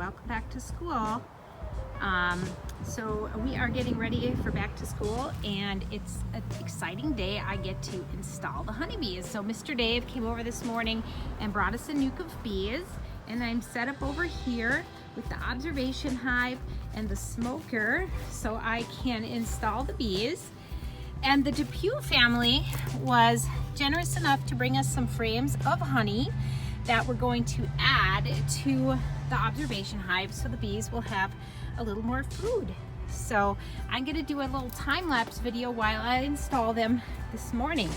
welcome back to school. So we are getting ready for back to school, and it's an exciting day. I get to install the honeybees. So Mr. Dave came over this morning and brought us a nuke of bees, and I'm set up over here with the observation hive and the smoker so I can install the bees. And the Depew family was generous enough to bring us some frames of honey that we're going to add to the observation hive so the bees will have a little more food. So I'm going to do a little time-lapse video while I install them this morning.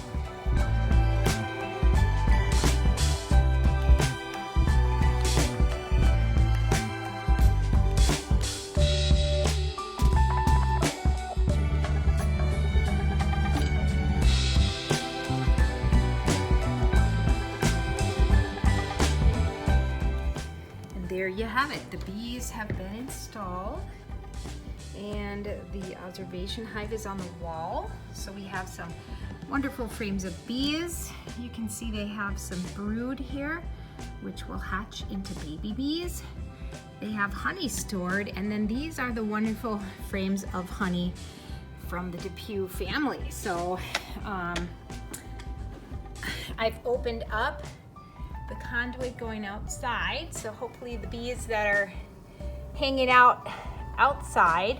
There you have it. The bees have been installed and the observation hive is on the wall. So we have some wonderful frames of bees. You can see they have some brood here, which will hatch into baby bees. They have honey stored, and then these are the wonderful frames of honey from the Depew family. So I've opened up the conduit going outside, so hopefully the bees that are hanging out outside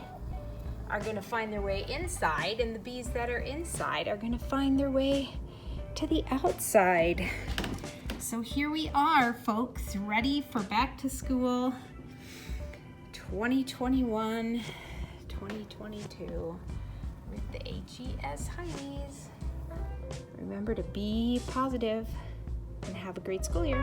are going to find their way inside, and the bees that are inside are going to find their way to the outside. So here we are, folks, ready for back to school 2021-2022 with the HES honeys. Remember to be positive and have a great school year.